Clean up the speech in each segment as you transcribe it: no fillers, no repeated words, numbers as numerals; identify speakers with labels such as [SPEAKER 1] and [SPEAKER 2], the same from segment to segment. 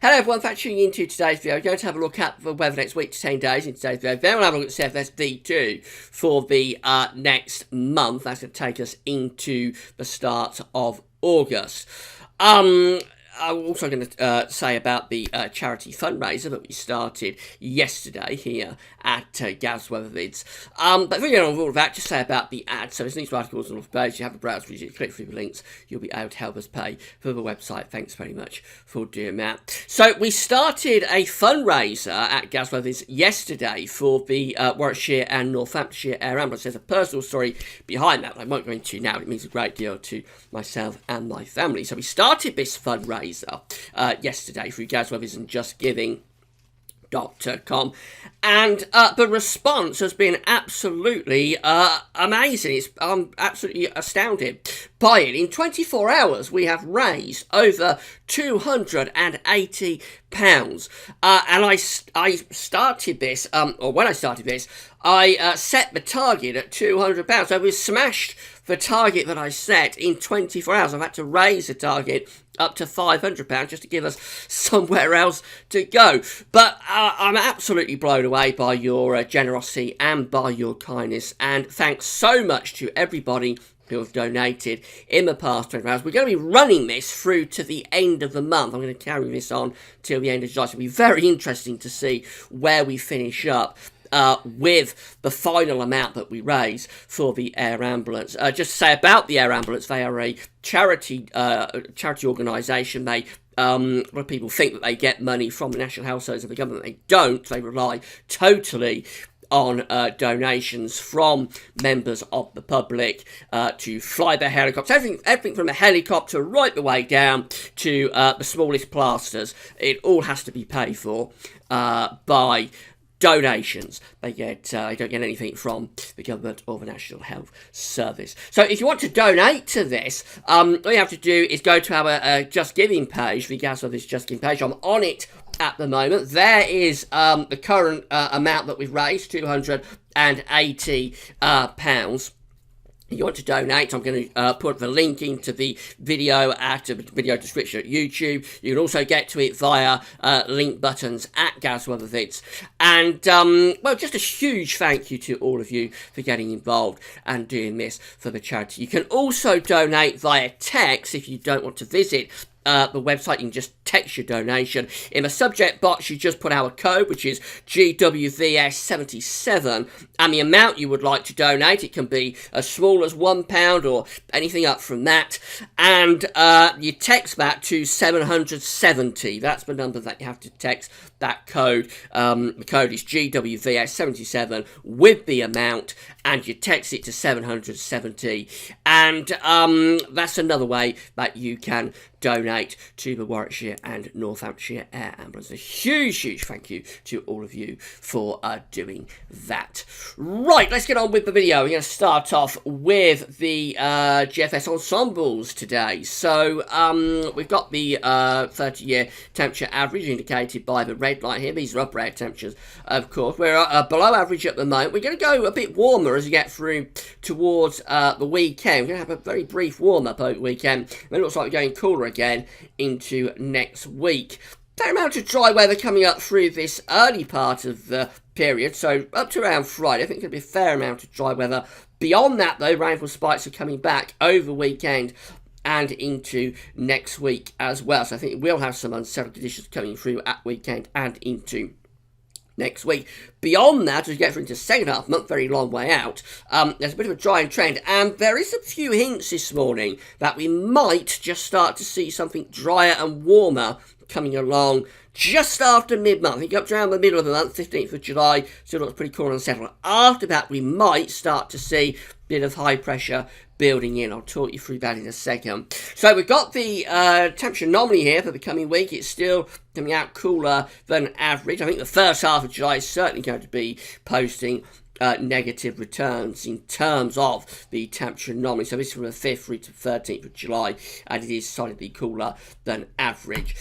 [SPEAKER 1] Hello everyone, thanks for tuning into today's video. We're going to have a look at the weather next week to 10 days in today's video. Then we'll have a look at CFSD2 for the next month. That's going to take us into the start of August. I'm also going to say about the charity fundraiser that we started yesterday here at Gav's Weather Vids. But before we get on with all of that, just say about the ads. So there's news articles on the page. You have a browser, you click through the links, you'll be able to help us pay for the website. Thanks very much for doing that. So we started a fundraiser at Gav's Weather Vids yesterday for the Warwickshire and Northamptonshire Air Ambulance. There's a personal story behind that I won't go into now. It means a great deal to myself and my family. So we started this fundraiser yesterday through Gav's Weather Vids and JustGiving.com, and the response has been absolutely amazing. I'm absolutely astounded by it. In 24 hours, we have raised over £280, and I started this, or when I started this, I set the target at £200. So we've smashed the target that I set in 24 hours. I've had to raise the target up to £500 just to give us somewhere else to go. But I'm absolutely blown away by your generosity and by your kindness. And thanks so much to everybody who have donated in the past 24 hours. We're going to be running this through to the end of the month. I'm going to carry this on till the end of July. So it'll be very interesting to see where we finish up with the final amount that we raise for the air ambulance. Just to say about the air ambulance, they are a charity organisation. They a lot of people think that they get money from the National Health Service of the government. They don't. They rely totally on donations from members of the public to fly their helicopters. Everything from a helicopter right the way down to the smallest plasters. It all has to be paid for by donations. They don't get anything from the government or the National Health Service. So if you want to donate to this, all you have to do is go to our Just Giving page, the Gav's Weather Vids Just Giving page. I'm on it at the moment. There is the current amount that we've raised, £280. If you want to donate, I'm going to put the link into the video at the video description at YouTube. You can also get to it via link buttons at Gav's Weather Vids. And, well, just a huge thank you to all of you for getting involved and doing this for the charity. You can also donate via text if you don't want to visit the website. You can just text your donation. In the subject box, you just put our code, which is GWVS77, and the amount you would like to donate. It can be as small as £1 or anything up from that. And you text that to 770. That's the number that you have to text that code. The code is GWVS77 with the amount, and you text it to 770. And that's another way that you can donate to the Warwickshire and Northamptonshire Air Ambulance. A huge thank you to all of you for doing that. Right, let's get on with the video. We're going to start off with the GFS ensembles today. So we've got the 30-year temperature average indicated by the red line here. These are upper air temperatures, of course. We're below average at the moment. We're going to go a bit warmer as we get through towards the weekend. We're going to have a very brief warm-up over the weekend. It looks like we're going cooler again into next week. Fair amount of dry weather coming up through this early part of the period, so up to around Friday. I think there'll be a fair amount of dry weather. Beyond that, though, rainfall spikes are coming back over the weekend and into next week as well. So I think we'll have some unsettled conditions coming through at weekend and into next week. Beyond that, as we get into the second half month, very long way out, there's a bit of a drying trend, and there is a few hints this morning that we might just start to see something drier and warmer coming along just after mid-month. I think up to around the middle of the month, 15th of July, still looks pretty cool and settled. After that, we might start to see a bit of high pressure building in. I'll talk you through that in a second. So we've got the temperature anomaly here for the coming week. It's still coming out cooler than average. I think the first half of July is certainly going to be posting negative returns in terms of the temperature anomaly. So this is from the 5th through to 13th of July, and it is solidly cooler than average.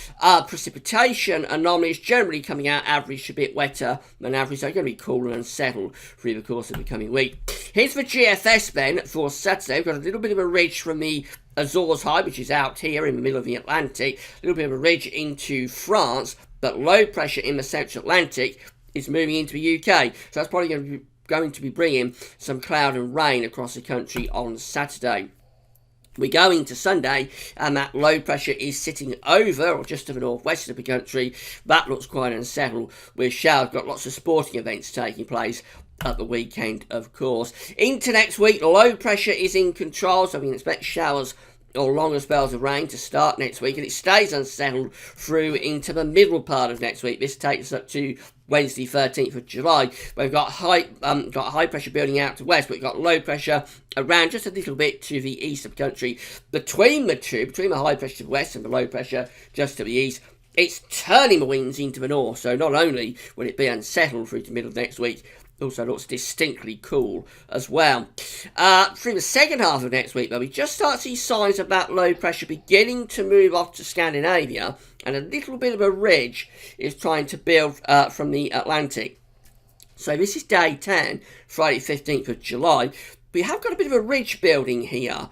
[SPEAKER 1] Precipitation anomalies generally coming out average a bit wetter than average, so going to be cooler and settled through the course of the coming week. Here's the GFS then for Saturday. We've got a little bit of a ridge from the Azores High, which is out here in the middle of the Atlantic, a little bit of a ridge into France, but low pressure in the Central Atlantic is moving into the UK. So that's probably going to be bringing some cloud and rain across the country on Saturday. We go into Sunday, and that low pressure is sitting over or just to the northwest of the country. That looks quite unsettled with showers. Got lots of sporting events taking place at the weekend, of course. Into next week, the low pressure is in control, so we can expect showers or longer spells of rain to start next week, and it stays unsettled through into the middle part of next week. This takes us up to Wednesday, 13th of July. We've got high pressure building out to west, but we've got low pressure around just a little bit to the east of the country. Between the high pressure to the west and the low pressure just to the east, it's turning the winds into the north. So not only will it be unsettled through to the middle of next week, also looks distinctly cool as well. Through the second half of next week, though, we just start to see signs of that low pressure beginning to move off to Scandinavia, and a little bit of a ridge is trying to build from the Atlantic. So this is day 10, Friday 15th of July. We have got a bit of a ridge building here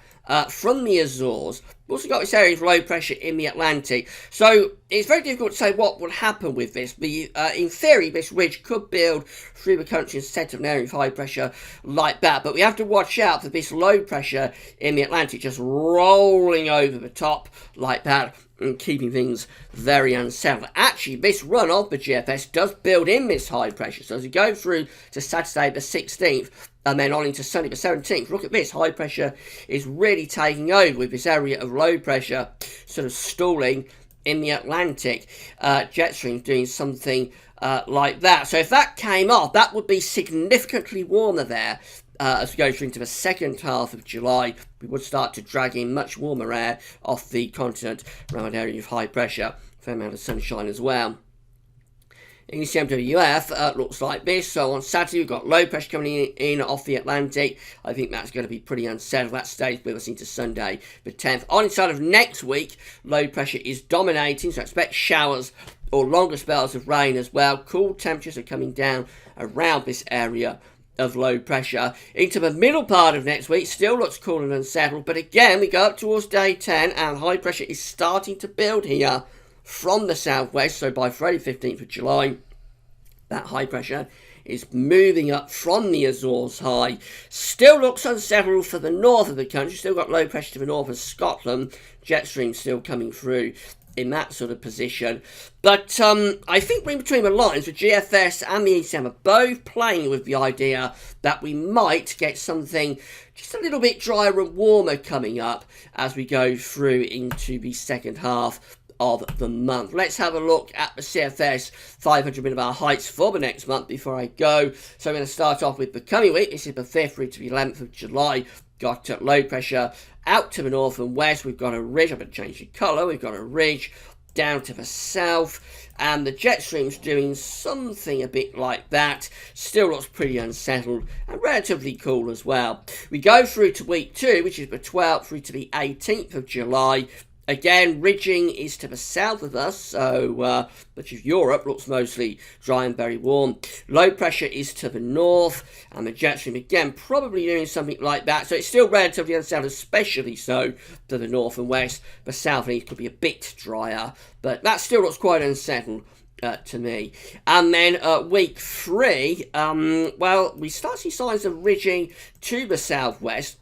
[SPEAKER 1] from the Azores. We've also got this area of low pressure in the Atlantic. So it's very difficult to say what will happen with this. In theory, this ridge could build through the country and set up an area of high pressure like that. But we have to watch out for this low pressure in the Atlantic just rolling over the top like that and keeping things very unsettled. Actually, this run of the GFS does build in this high pressure. So as we go through to Saturday the 16th, and then on into Sunday the 17th, look at this, high pressure is really taking over with this area of low pressure sort of stalling in the Atlantic. Jet streams doing something like that. So if that came off, that would be significantly warmer there. As we go through into the second half of July, we would start to drag in much warmer air off the continent around an area of high pressure. Fair amount of sunshine as well. In the CMWF, looks like this. So on Saturday, we've got low pressure coming in off the Atlantic. I think that's going to be pretty unsettled. That stays with us into Sunday the 10th. On inside of next week, low pressure is dominating, so expect showers or longer spells of rain as well. Cool temperatures are coming down around this area of low pressure. Into the middle part of next week, still looks cool and unsettled, but again, we go up towards day 10, and high pressure is starting to build here from the southwest. So by Friday 15th of July, that high pressure is moving up from the Azores High. Still looks unsettled for the north of the country. Still got low pressure to the north of Scotland. Jet stream still coming through in that sort of position. But I think in between the lines, the GFS and the ECM are both playing with the idea that we might get something just a little bit drier and warmer coming up as we go through into the second half of the month. Let's have a look at the CFS 500 millibar heights for the next month before I go. So I'm going to start off with the coming week. This is the 5th through to the 11th of July. Got low pressure out to the north and west. We've got a ridge. I'm going to change the colour. We've got a ridge down to the south, and the jet stream's doing something a bit like that. Still looks pretty unsettled and relatively cool as well. We go through to week 2, which is the 12th through to the 18th of July. Again, ridging is to the south of us, so much of Europe looks mostly dry and very warm. Low pressure is to the north, and the jet stream, again, probably doing something like that. So it's still relatively unsettled, especially so to the north and west. The south and east could be a bit drier, but that still looks quite unsettled to me. And then week 3, well, we start to see signs of ridging to the southwest.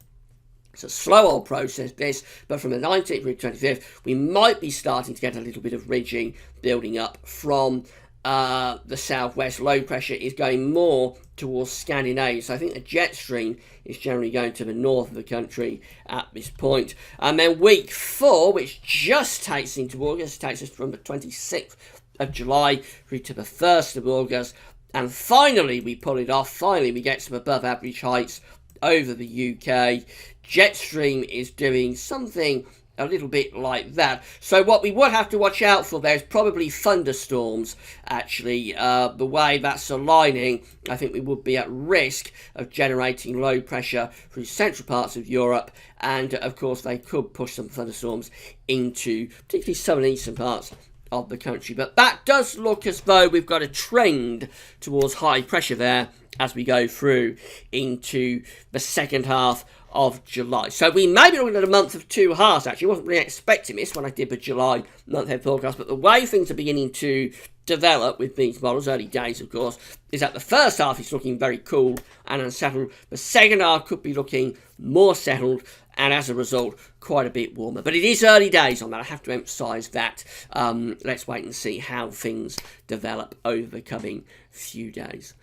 [SPEAKER 1] It's a slow old process, this, but from the 19th through the 25th, we might be starting to get a little bit of ridging building up from the southwest. Low pressure is going more towards Scandinavia, so I think the jet stream is generally going to the north of the country at this point. And then week 4, which just takes into August, takes us from the 26th of July through to the 1st of August, and finally we pull it off. Finally we get some above average heights over the UK. Jet stream is doing something a little bit like that. So what we would have to watch out for there is probably thunderstorms, actually. The way that's aligning, I think we would be at risk of generating low pressure through central parts of Europe, and of course they could push some thunderstorms into particularly southern and eastern parts of the country. But that does look as though we've got a trend towards high pressure there as we go through into the second half of July. So we may be looking at a month of two halves, actually. I wasn't really expecting this when I did the July month-end forecast, but the way things are beginning to develop with these models, early days of course, is that the first half is looking very cool and unsettled. The second half could be looking more settled and as a result quite a bit warmer. But it is early days on that, I have to emphasise that. Let's wait and see how things develop over the coming few days.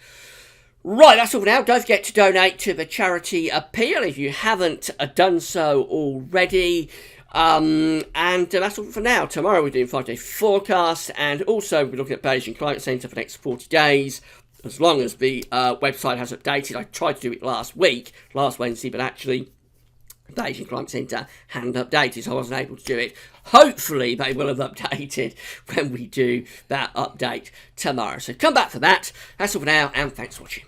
[SPEAKER 1] Right, that's all for now. Don't forget to donate to the charity appeal if you haven't done so already. And that's all for now. Tomorrow we're doing 5-day forecast, and also we're looking at Beijing Climate Centre for the next 40 days. As long as the website has updated. I tried to do it last Wednesday, but actually the Beijing Climate Centre hadn't updated, so I wasn't able to do it. Hopefully they will have updated when we do that update tomorrow. So come back for that. That's all for now, and thanks for watching.